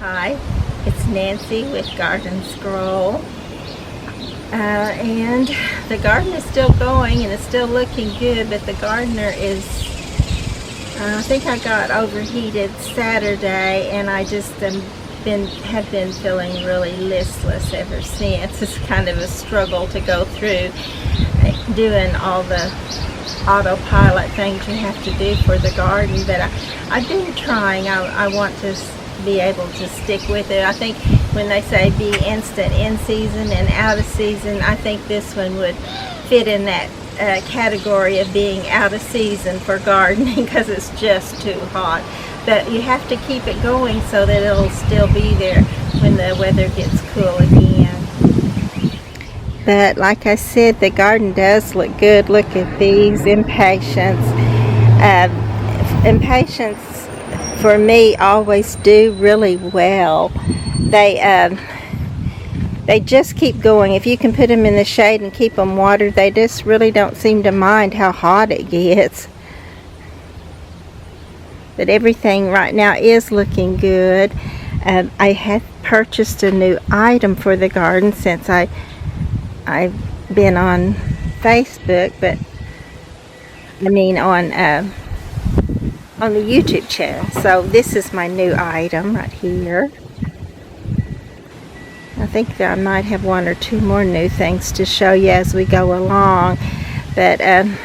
Hi, it's Nancy with Garden Scroll, and the garden is still going and it's still looking good, but the gardener is, I think I got overheated Saturday, and I just have been feeling really listless ever since. It's kind of a struggle to go through doing all the autopilot things you have to do for the garden, but I've been trying. I want to be able to stick with it. I think when they say be instant in season and out of season, I think this one would fit in that category of being out of season for gardening because it's just too hot. But you have to keep it going so that it'll still be there when the weather gets cool again. But like I said, the garden does look good. Look at these impatiens. Impatiens for me always do really well. They just keep going. If you can put them in the shade and keep them watered, they just really don't seem to mind how hot it gets. But everything right now is looking good. I have purchased a new item for the garden since I've been on Facebook, but I mean on the YouTube channel. So this is my new item right here. I think that I might have one or two more new things to show you as we go along, but I'm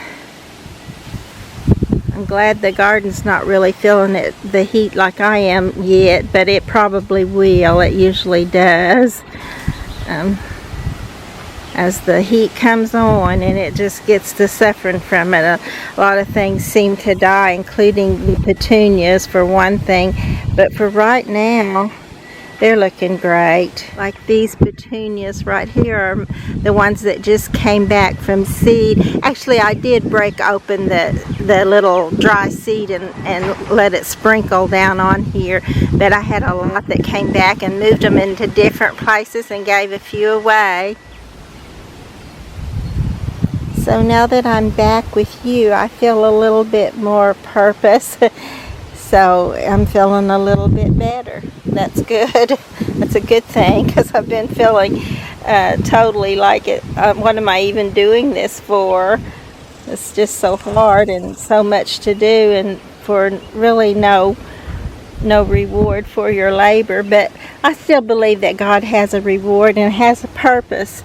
glad the garden's not really feeling the heat like I am yet, but it probably will. It usually does. As the heat comes on and it just gets to suffering from it, a lot of things seem to die, including the petunias for one thing. But for right now, they're looking great. Like these petunias right here are the ones that just came back from seed. Actually, I did break open the little dry seed and let it sprinkle down on here. But I had a lot that came back and moved them into different places and gave a few away. So now that I'm back with you, I feel a little bit more purpose. So I'm feeling a little bit better. That's good. That's a good thing, because I've been feeling totally like it. What am I even doing this for? It's just so hard and so much to do, and for really no reward for your labor. But I still believe that God has a reward and has a purpose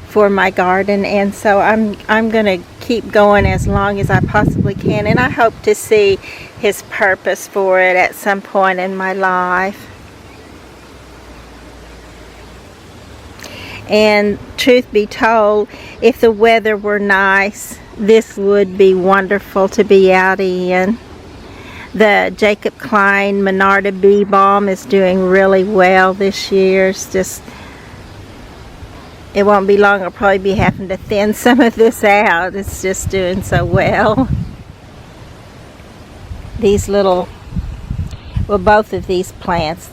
for my garden, and so I'm gonna keep going as long as I possibly can, and I hope to see His purpose for it at some point in my life. And truth be told, if the weather were nice, this would be wonderful to be out in. The Jacob Klein Monarda Bee Balm is doing really well this year. It's just, it won't be long, I'll probably be having to thin some of this out. It's just doing so well. These little, well, both of these plants,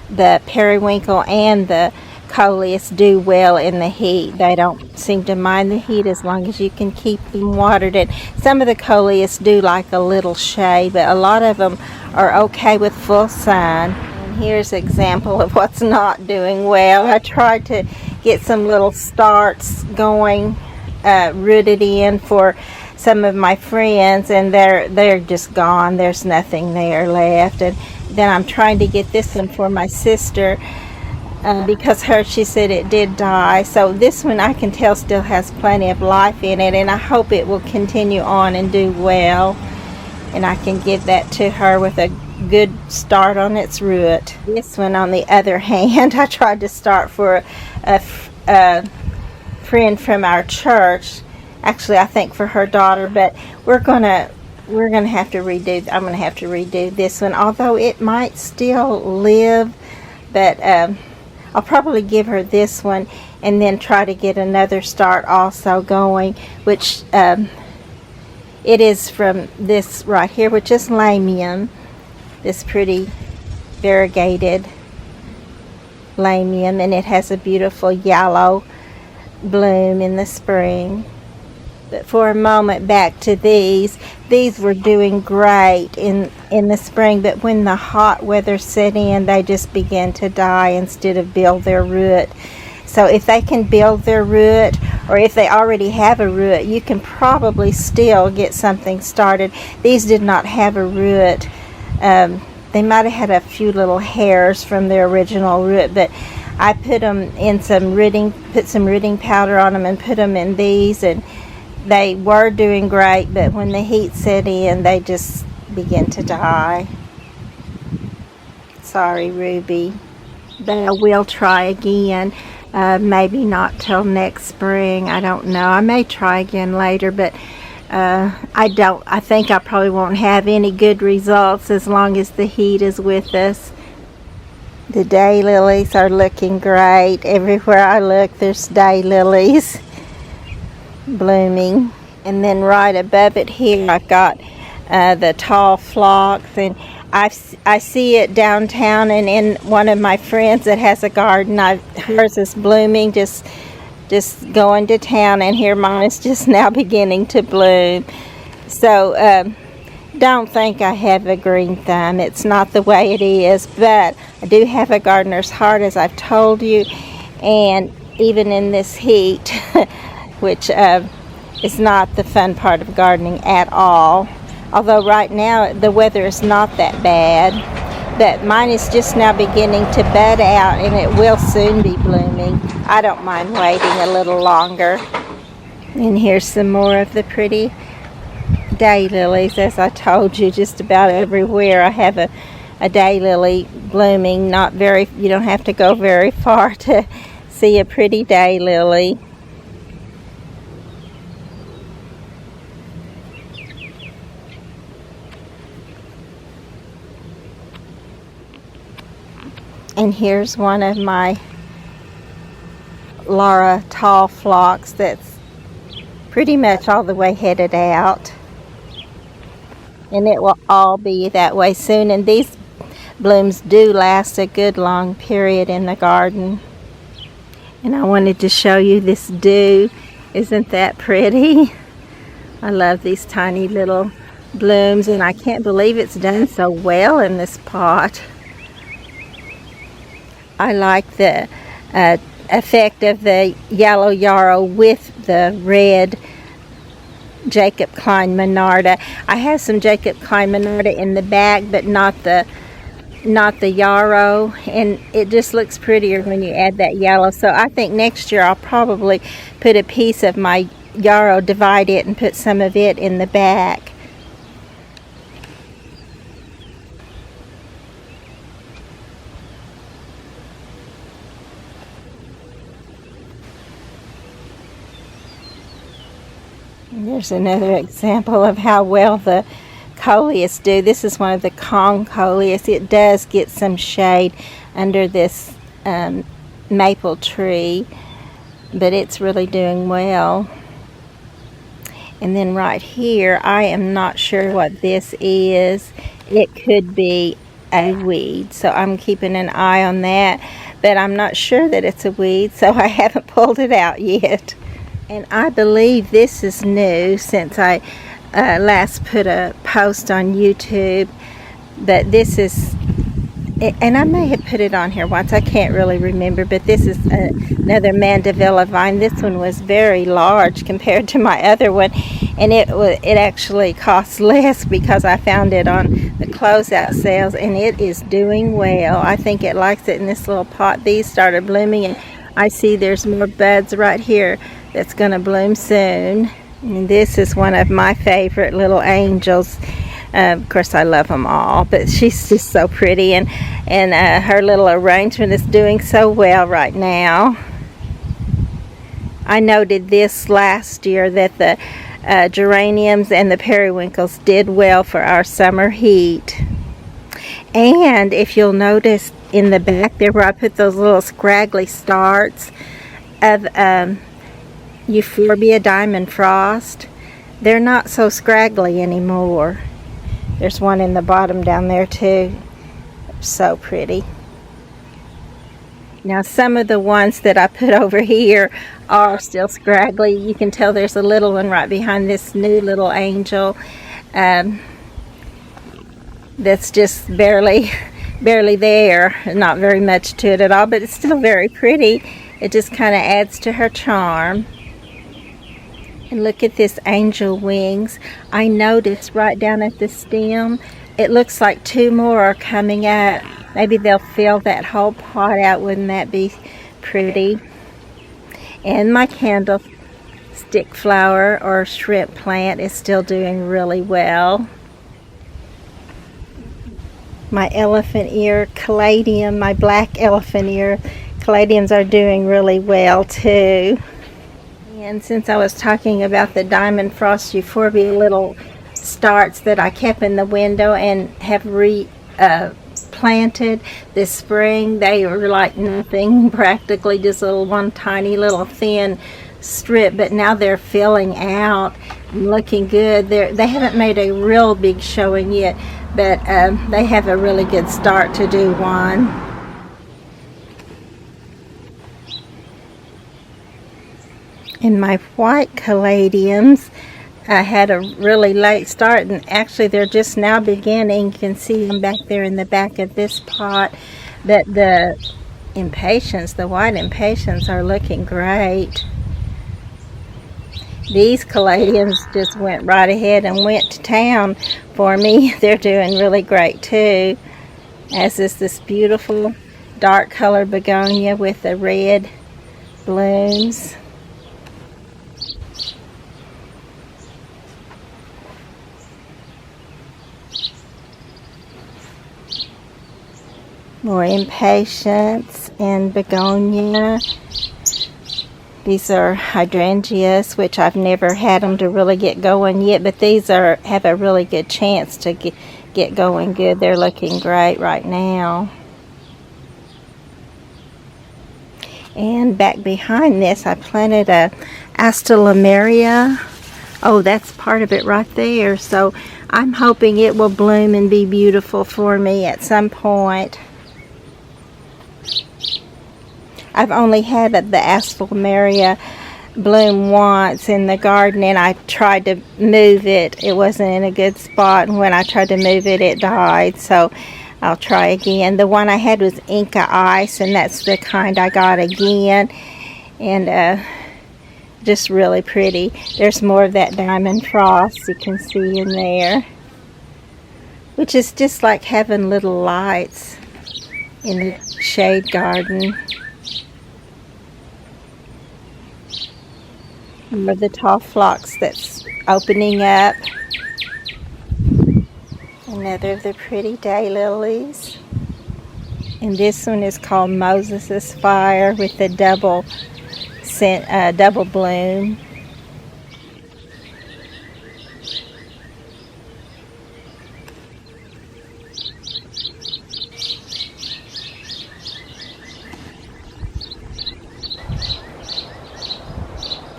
the periwinkle and the coleus, do well in the heat. They don't seem to mind the heat as long as you can keep them watered. And some of the coleus do like a little shade, but a lot of them are okay with full sun. And here's an example of what's not doing well. I tried to get some little starts going, rooted in for some of my friends, and they're just gone. There's nothing there left. And then I'm trying to get this one for my sister, because she said it did die. So this one I can tell still has plenty of life in it, and I hope it will continue on and do well, and I can give that to her with a good start on its root. This one, on the other hand, I tried to start for a friend from our church. Actually, I think for her daughter, but we're gonna have to redo. I'm gonna have to redo this one, although it might still live. But I'll probably give her this one and then try to get another start also going, which it is from this right here, which is Lamium. This pretty variegated Lamium, and it has a beautiful yellow bloom in the spring. But for a moment, back to these. These were doing great in the spring, but when the hot weather set in, they just began to die instead of build their root. So if they can build their root, or if they already have a root, you can probably still get something started. These did not have a root. They might have had a few little hairs from their original root, but I put them in put some rooting powder on them and put them in these, and they were doing great, but when the heat set in, they just began to die. Sorry, Ruby. But I will try again. Maybe not till next spring. I don't know. I may try again later, but I think I probably won't have any good results as long as the heat is with us. The daylilies are looking great. Everywhere I look, there's daylilies blooming. And then right above it here, I've got the tall phlox, and I see it downtown, and in one of my friends that has a garden, hers is blooming, just going to town, and here mine is just now beginning to bloom. So don't think I have a green thumb. It's not the way it is, but I do have a gardener's heart, as I've told you, and even in this heat, which is not the fun part of gardening at all. Although right now the weather is not that bad, but mine is just now beginning to bud out, and it will soon be blooming. I don't mind waiting a little longer. And here's some more of the pretty daylilies. As I told you, just about everywhere I have a daylily blooming. You don't have to go very far to see a pretty daylily. And here's one of my Laura tall phlox that's pretty much all the way headed out. And it will all be that way soon. And these blooms do last a good long period in the garden. And I wanted to show you this dew. Isn't that pretty? I love these tiny little blooms, and I can't believe it's done so well in this pot. I like the effect of the yellow yarrow with the red Jacob Klein Monarda. I have some Jacob Klein Monarda in the back, but not the yarrow, and it just looks prettier when you add that yellow. So I think next year I'll probably put a piece of my yarrow, divide it, and put some of it in the back. There's another example of how well the coleus do. This is one of the Kong coleus. It does get some shade under this maple tree, but it's really doing well. And then right here, I am not sure what this is. It could be a weed, so I'm keeping an eye on that, but I'm not sure that it's a weed, so I haven't pulled it out yet. And I believe this is new since I last put a post on YouTube. But this is, and I may have put it on here once, I can't really remember, but this is another Mandevilla vine. This one was very large compared to my other one, and it actually costs less because I found it on the closeout sales, and it is doing well. I think it likes it in this little pot. These started blooming, and I see there's more buds right here that's going to bloom soon. And this is one of my favorite little angels. Of course, I love them all, but she's just so pretty, and her little arrangement is doing so well right now. I noted this last year that the geraniums and the periwinkles did well for our summer heat. And if you'll notice in the back there where I put those little scraggly starts of Euphorbia Diamond Frost, they're not so scraggly anymore. There's one in the bottom down there too. So pretty. Now some of the ones that I put over here are still scraggly. You can tell there's a little one right behind this new little angel that's just barely there. Not very much to it at all, but it's still very pretty. It just kind of adds to her charm. And look at this angel wings. I noticed right down at the stem, it looks like two more are coming up. Maybe they'll fill that whole pot out. Wouldn't that be pretty? And my candlestick flower or shrimp plant is still doing really well. My elephant ear caladium, my black elephant ear caladiums are doing really well too. And since I was talking about the diamond frost euphorbia little starts that I kept in the window and have planted this spring, they were like nothing, practically just one tiny little thin strip, but now they're filling out and looking good. They haven't made a real big showing yet, but they have a really good start to do one. And my white caladiums had a really late start, and actually they're just now beginning. You can see them back there in the back of this pot. But the impatiens, the white impatiens, are looking great. These caladiums just went right ahead and went to town for me. They're doing really great too. As is this beautiful dark color begonia with the red blooms. More impatiens and begonia. These are hydrangeas, which I've never had them to really get going yet, but these have a really good chance to get going good. They're looking great right now. And back behind this, I planted a Astelomeria. Oh, that's part of it right there. So I'm hoping it will bloom and be beautiful for me at some point. I've only had the Astelomeria bloom once in the garden, and I tried to move it. It wasn't in a good spot, and when I tried to move it, it died. So I'll try again. The one I had was Inca Ice, and that's the kind I got again. And just really pretty. There's more of that diamond frost you can see in there, which is just like having little lights in the shade garden. Remember the tall phlox that's opening up. Another of the pretty daylilies. And this one is called Moses' Fire with the double bloom.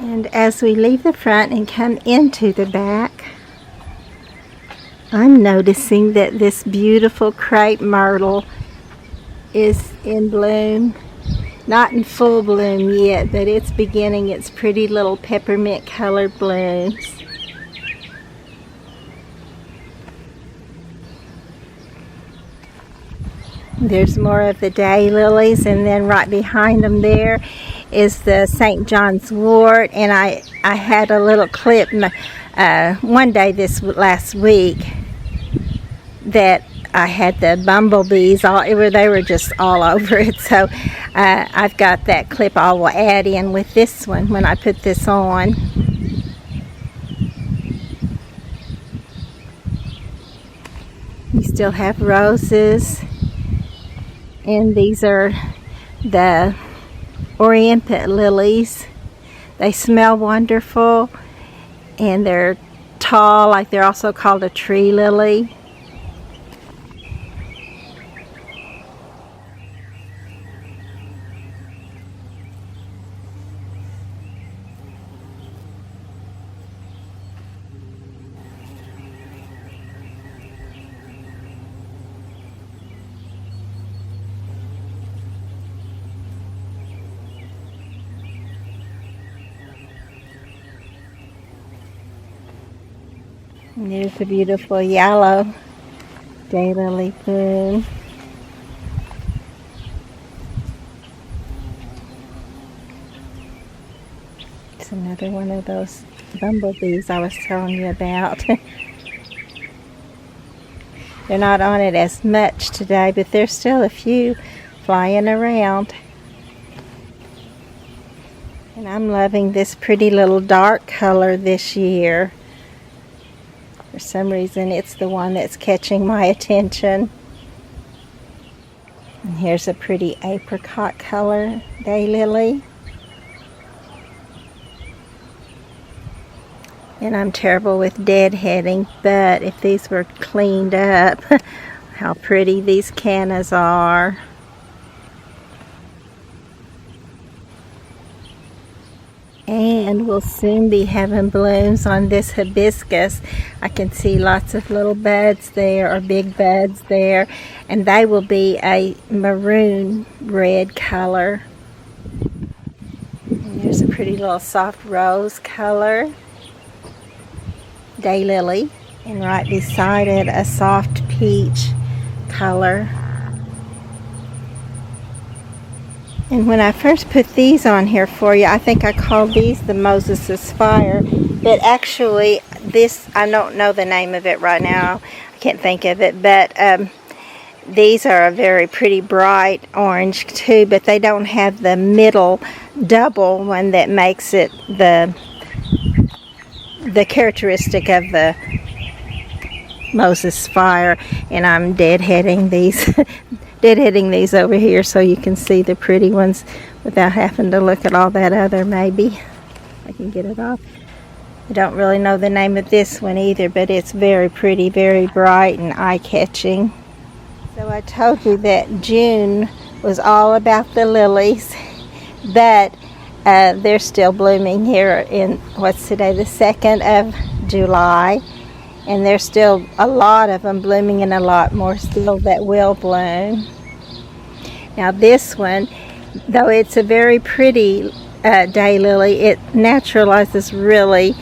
And as we leave the front and come into the back, I'm noticing that this beautiful crepe myrtle is in bloom. Not in full bloom yet, but it's beginning its pretty little peppermint colored blooms. There's more of the daylilies, and then right behind them there is the St. John's wort. And I had a little clip one day this last week that I had the bumblebees they were just all over it. So I've got that clip I will add in with this one when I put this on. You still have roses, and these are the Oriental lilies. They smell wonderful, and they're tall, like they're also called a tree lily. And there's a beautiful yellow daylily bloom. It's another one of those bumblebees I was telling you about. They're not on it as much today, but there's still a few flying around. And I'm loving this pretty little dark color this year. For some reason, it's the one that's catching my attention. And here's a pretty apricot color daylily. And I'm terrible with deadheading, but if these were cleaned up, how pretty these cannas are. And we'll soon be having blooms on this hibiscus. I can see lots of little buds there, or big buds there, and they will be a maroon red color. And there's a pretty little soft rose color daylily, and right beside it a soft peach color. And when I first put these on here for you, I think I called these the Moses' Fire, but actually this, I don't know the name of it right now, I can't think of it, but these are a very pretty bright orange too, but they don't have the middle double one that makes it the characteristic of the Moses Fire. And I'm deadheading these over here so you can see the pretty ones without having to look at all that other. Maybe I can get it off. I don't really know the name of this one either, but it's very pretty, very bright and eye-catching. So I told you that June was all about the lilies, but they're still blooming here in, what's today, the 2nd of July, and there's still a lot of them blooming and a lot more still that will bloom. Now this one, though it's a very pretty daylily, it naturalizes really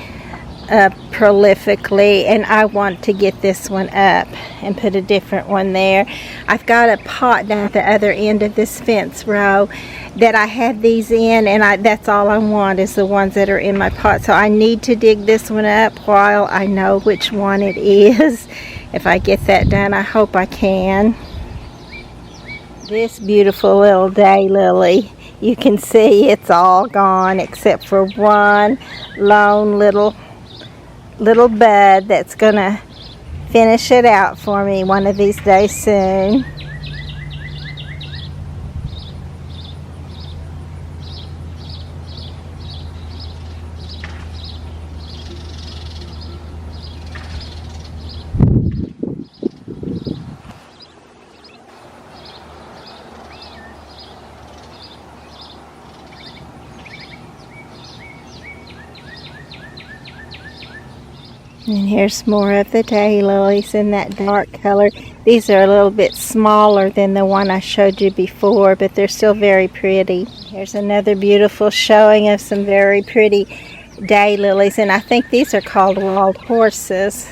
prolifically, and I want to get this one up and put a different one there. I've got a pot down at the other end of this fence row that I had these in, and that's all I want is the ones that are in my pot. So I need to dig this one up while I know which one it is. If I get that done, I hope I can. This beautiful little daylily, you can see it's all gone except for one lone little bud that's gonna finish it out for me one of these days soon. And here's more of the daylilies in that dark color. These are a little bit smaller than the one I showed you before, but they're still very pretty. Here's another beautiful showing of some very pretty daylilies, and I think these are called wild horses.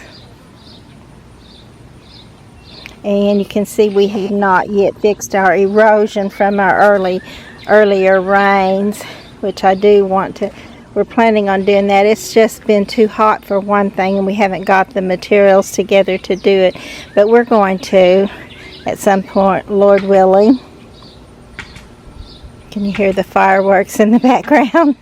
And you can see we have not yet fixed our erosion from our earlier rains, which I do want to. We're planning on doing that. It's just been too hot for one thing, and we haven't got the materials together to do it. But we're going to at some point, Lord willing. Can you hear the fireworks in the background?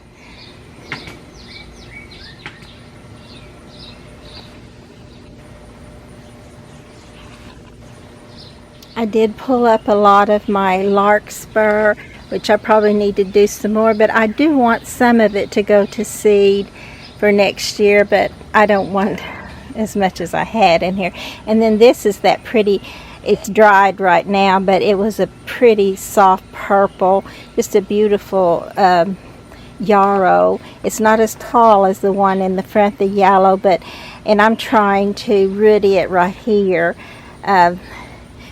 I did pull up a lot of my larkspur, which I probably need to do some more, but I do want some of it to go to seed for next year, but I don't want as much as I had in here. And then this is that pretty, it's dried right now, but it was a pretty soft purple, just a beautiful yarrow. It's not as tall as the one in the front, the yellow, and I'm trying to root it right here,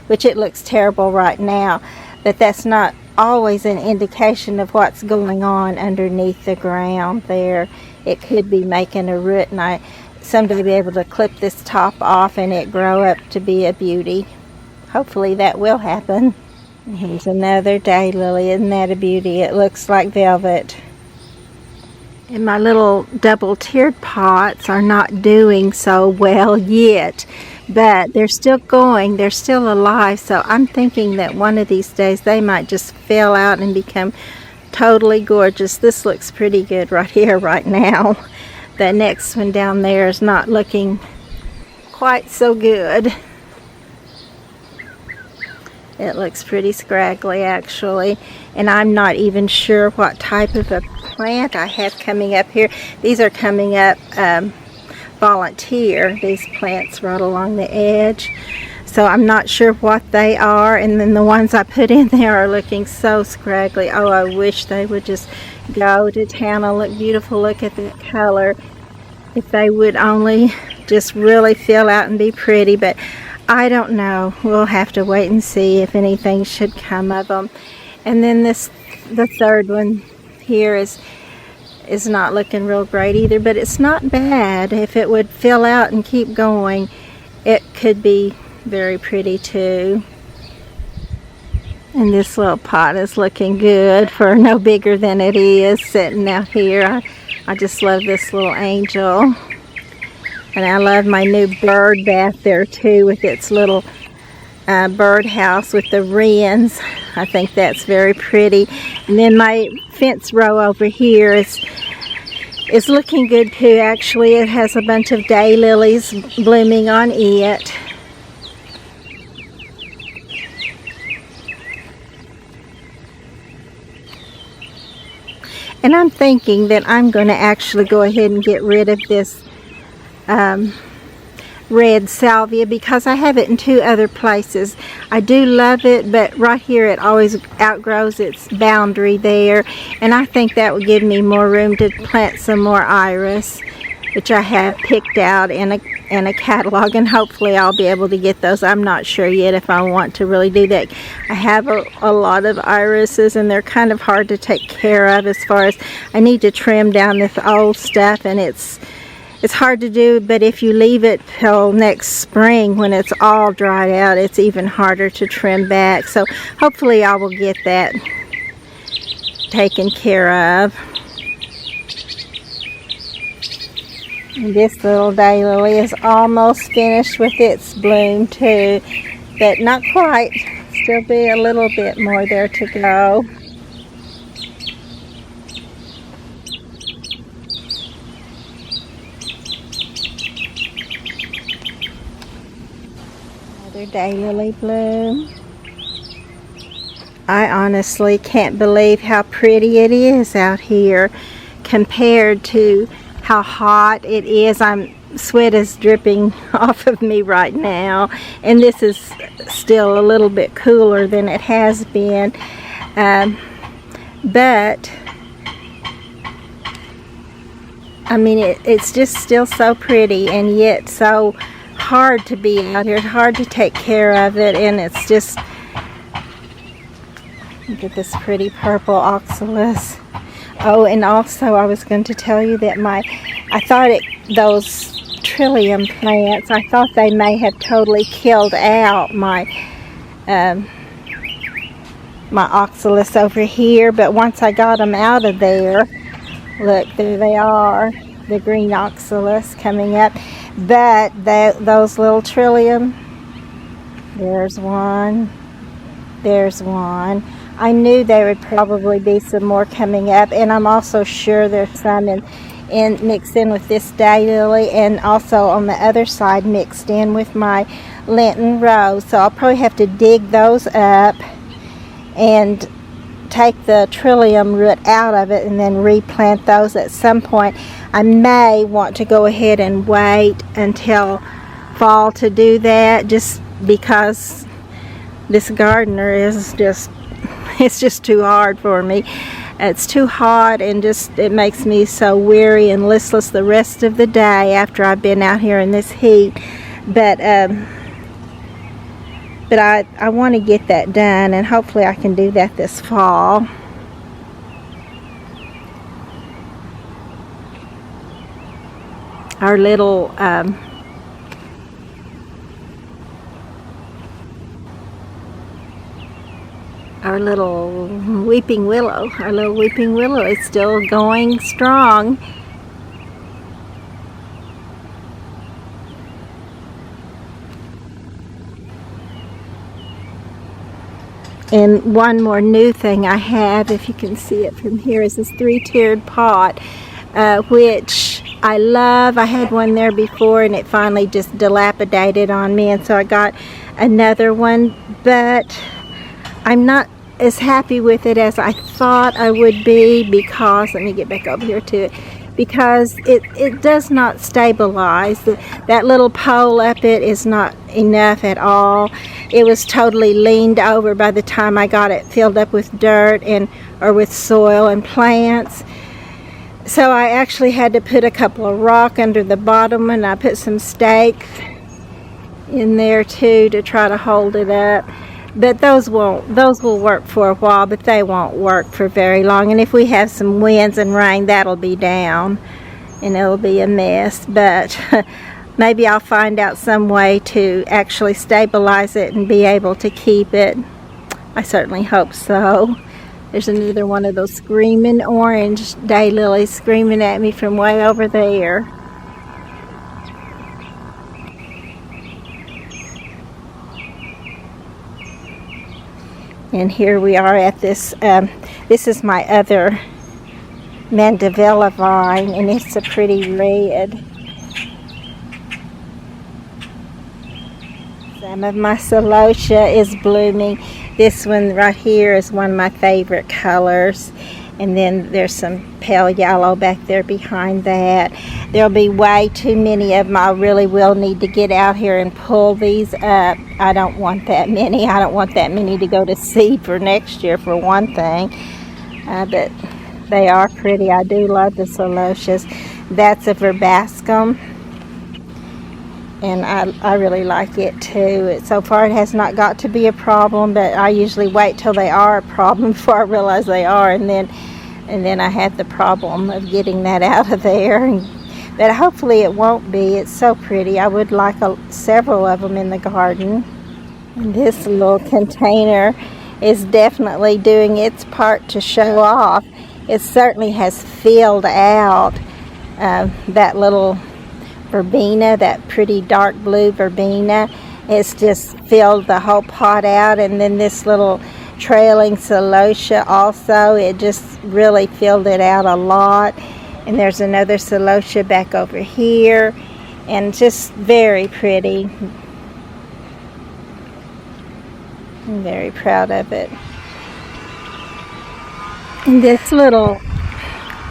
which it looks terrible right now, but that's not always an indication of what's going on underneath the ground there. It could be making a root, and someday be able to clip this top off and it grow up to be a beauty. Hopefully that will happen. And here's another daylily. Isn't that a beauty? It looks like velvet. And my little double-tiered pots are not doing so well yet, but they're still going, they're still alive, so I'm thinking that one of these days they might just fill out and become totally gorgeous. This looks pretty good right here, right now. The next one down there is not looking quite so good. It looks pretty scraggly actually, and I'm not even sure what type of a plant I have coming up here. These are coming up volunteer, these plants right along the edge, so I'm not sure what they are. And then the ones I put in there are looking so scraggly. Oh, I wish they would just go to town and look beautiful. Look at that color. If they would only just really fill out and be pretty, but I don't know. We'll have to wait and see if anything should come of them. And then the third one here is not looking real great either, but it's not bad. If it would fill out and keep going, it could be very pretty too. And this little pot is looking good for no bigger than it is sitting out here. I just love this little angel. And I love my new bird bath there too, with its little bird house with the wrens. I think that's very pretty. And then my fence row over here is looking good too. Actually, it has a bunch of daylilies blooming on it. And I'm thinking that I'm going to actually go ahead and get rid of this red salvia, because I have it in two other places. I do love it, but right here it always outgrows its boundary there, and I think that would give me more room to plant some more iris, which I have picked out in a catalog, and hopefully I'll be able to get those. I'm not sure yet if I want to really do that. I have a lot of irises, and they're kind of hard to take care of, as far as I need to trim down this old stuff, and it's hard to do. But if you leave it till next spring when it's all dried out, it's even harder to trim back. So hopefully I will get that taken care of. And this little daylily is almost finished with its bloom too, but not quite. Still be a little bit more there to go. Another daylily bloom. I honestly can't believe how pretty it is out here compared to how hot it is. Sweat is dripping off of me right now, and this is still a little bit cooler than it has been, but I mean it's just still so pretty, and yet so hard to be out here. It's hard to take care of it, and it's just, look at this pretty purple oxalis. Oh, and also I was going to tell you that I thought those trillium plants, I thought they may have totally killed out my oxalis over here, but once I got them out of there, look, there they are, the green oxalis coming up. But those little trillium, there's one, there's one. I knew there would probably be some more coming up, and I'm also sure there's some mixed in with this daylily, and also on the other side mixed in with my Lenten rose. So I'll probably have to dig those up and take the trillium root out of it and then replant those at some point. I may want to go ahead and wait until fall to do that, just because this gardener is it's just too hard for me. It's too hot, and it makes me so weary and listless the rest of the day after I've been out here in this heat. But I want to get that done, and hopefully I can do that this fall. our little weeping willow. Our little weeping willow is still going strong. And one more new thing I have, if you can see it from here, is this 3-tiered pot, which I love. I had one there before and it finally just dilapidated on me, and so I got another one, but I'm not as happy with it as I thought I would be, because, let me get back over here to it, because it does not stabilize. That little pole up it is not enough at all. It was totally leaned over by the time I got it filled up with dirt or with soil and plants. So I actually had to put a couple of rock under the bottom, and I put some stakes in there too to try to hold it up. But those will work for a while, but they won't work for very long. And if we have some winds and rain, that'll be down and it'll be a mess. But maybe I'll find out some way to actually stabilize it and be able to keep it. I certainly hope so. There's another one of those screaming orange daylilies screaming at me from way over there. And here we are at this, this is my other Mandevilla vine, and it's a pretty red. Some of my celosia is blooming. This one right here is one of my favorite colors. And then there's some pale yellow back there behind that. There'll be way too many of them. I really will need to get out here and pull these up. I don't want that many. I don't want that many to go to seed for next year, for one thing. But they are pretty. I do love the celosias. That's a verbascum, and I really like it too. So far it has not got to be a problem, but I usually wait till they are a problem before I realize they are, and then I have the problem of getting that out of there. But hopefully it won't be. It's so pretty. I would like several of them in the garden. And this little container is definitely doing its part to show off. It certainly has filled out that little verbena, that pretty dark blue verbena. It's just filled the whole pot out. And then this little trailing celosia also, it just really filled it out a lot. And there's another celosia back over here, and just very pretty. I'm very proud of it. And this little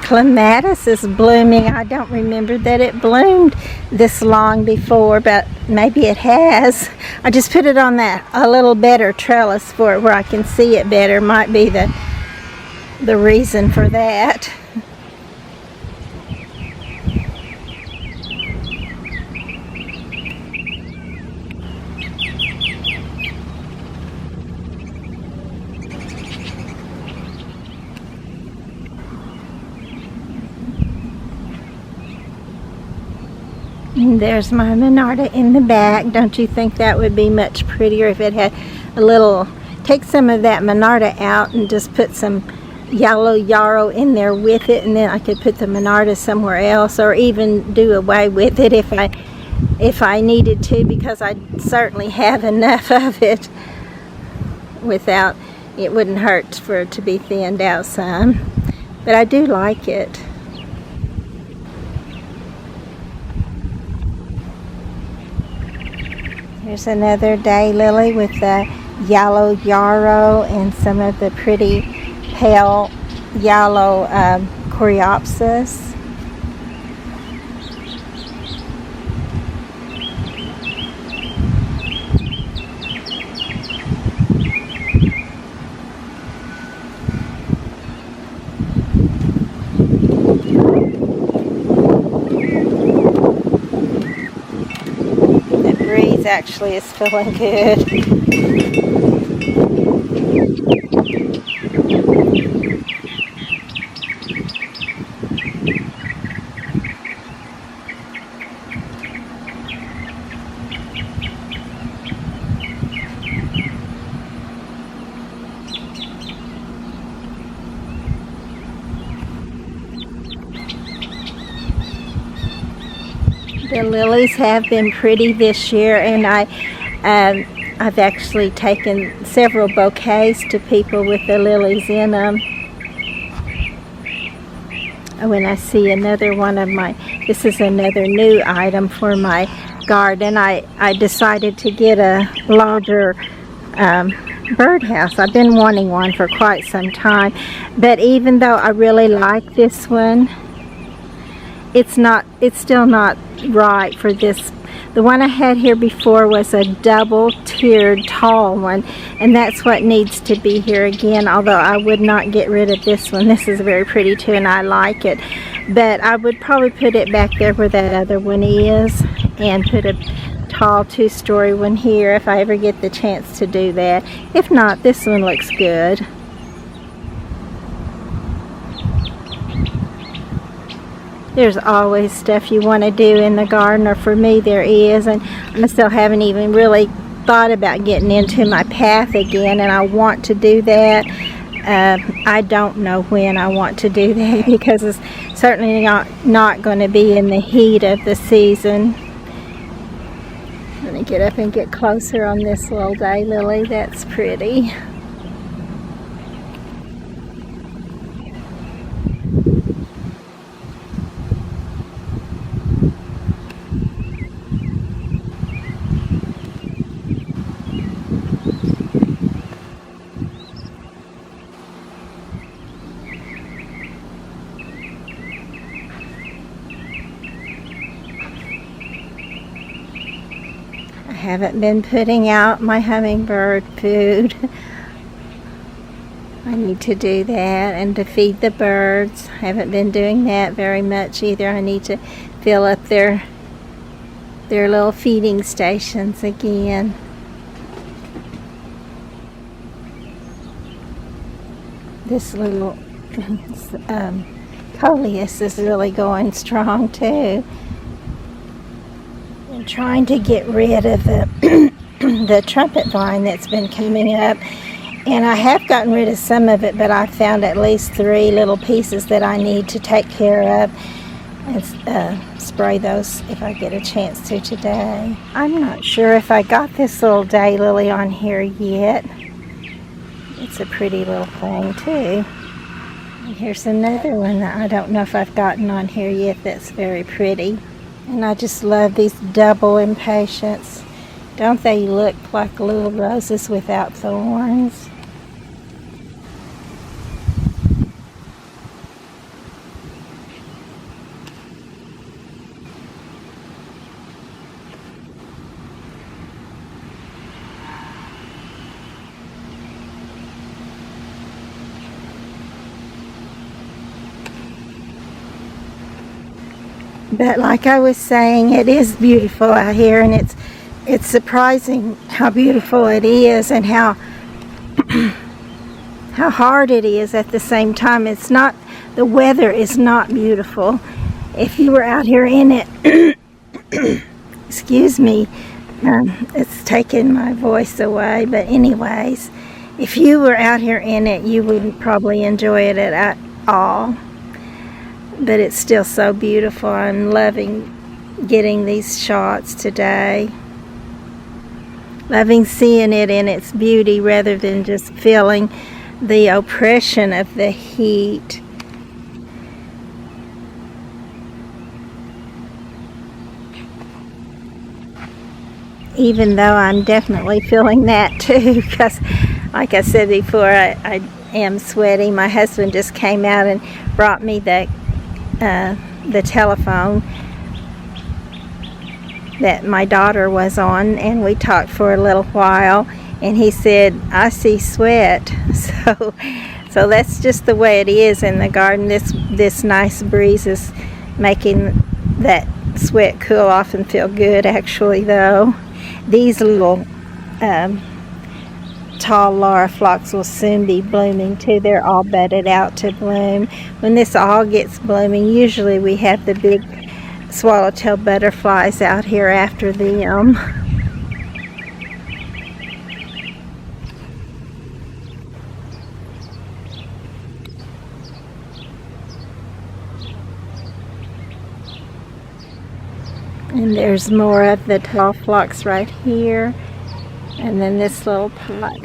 clematis is blooming. I don't remember that it bloomed this long before, but maybe it has. I just put it on a little better trellis for it where I can see it better. Might be the reason for that. And there's my Monarda in the back. Don't you think that would be much prettier if it had a little, take some of that Monarda out and just put some yellow yarrow in there with it, and then I could put the Monarda somewhere else, or even do away with it if I needed to, because I certainly have enough of it without, it wouldn't hurt for it to be thinned out some. But I do like it. Here's another daylily with the yellow yarrow and some of the pretty pale yellow coreopsis. Actually is feeling good. The lilies have been pretty this year, and I've actually taken several bouquets to people with the lilies in them. When I see another one of this is another new item for my garden. I decided to get a larger birdhouse. I've been wanting one for quite some time, but even though I really like this one, it's still not right for this. The one I had here before was a double-tiered tall one, and that's what needs to be here again, although I would not get rid of this one. This is very pretty too, and I like it. But I would probably put it back there where that other one is, and put a tall two-story one here if I ever get the chance to do that. If not, this one looks good. There's always stuff you want to do in the garden, or for me there is, and I still haven't even really thought about getting into my path again, and I want to do that. I don't know when I want to do that because it's certainly not going to be in the heat of the season. I'm going to get up and get closer on this little daylily. That's pretty. I haven't been putting out my hummingbird food. I need to do that, and to feed the birds. I haven't been doing that very much either. I need to fill up their little feeding stations again. This little coleus is really going strong too. I'm trying to get rid of the trumpet vine that's been coming up, and I have gotten rid of some of it, but I found at least 3 little pieces that I need to take care of and spray those if I get a chance to today. I'm not sure if I got this little daylily on here yet. It's a pretty little thing too. And here's another one that I don't know if I've gotten on here yet that's very pretty. And I just love these double impatiens. Don't they look like little roses without thorns? But like I was saying, it is beautiful out here, and it's surprising how beautiful it is, and how how hard it is at the same time. It's not, the weather is not beautiful. If you were out here in it, excuse me, it's taking my voice away, but anyways, if you were out here in it, you wouldn't probably enjoy it at all. But it's still so beautiful. I'm loving getting these shots today. Loving seeing it in its beauty rather than just feeling the oppression of the heat. Even though I'm definitely feeling that too, because like I said before, I am sweaty. My husband just came out and brought me the telephone that my daughter was on, and we talked for a little while, and he said, I see sweat. So that's just the way it is in the garden. This nice breeze is making that sweat cool off and feel good, actually, though. These little tall Laura phlox will soon be blooming too. They're all budded out to bloom. When this all gets blooming, usually we have the big swallowtail butterflies out here after them. And there's more of the tall phlox right here. And then this little pot.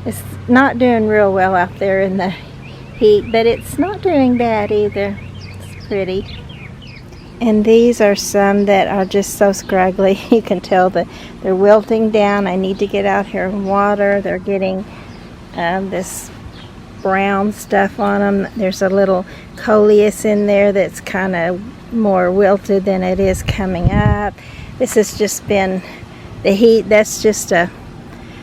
It's not doing real well out there in the heat, but it's not doing bad either. It's pretty. And these are some that are just so scraggly. You can tell that they're wilting down. I need to get out here and water. They're getting this brown stuff on them. There's a little coleus in there that's kind of more wilted than it is coming up. This has just been the heat. That's just a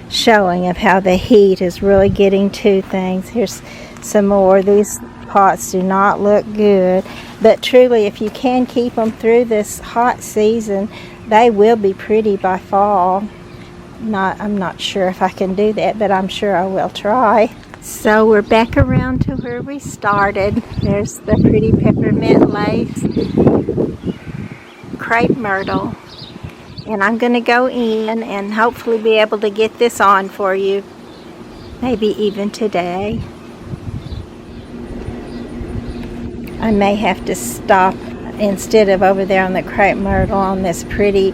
showing of how the heat is really getting to things. Here's some more. These pots do not look good, but truly if you can keep them through this hot season, they will be pretty by fall. I'm not sure if I can do that, but I'm sure I will try. So we're back around to where we started. There's the pretty peppermint lace, crepe myrtle, and I'm going to go in and hopefully be able to get this on for you, maybe even today. I may have to stop instead of over there on the crepe myrtle on this pretty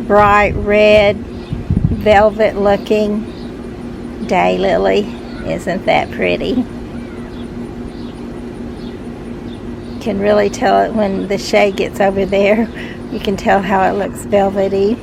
bright red velvet looking daylily. Isn't that pretty? You can really tell it when the shade gets over there. You can tell how it looks velvety.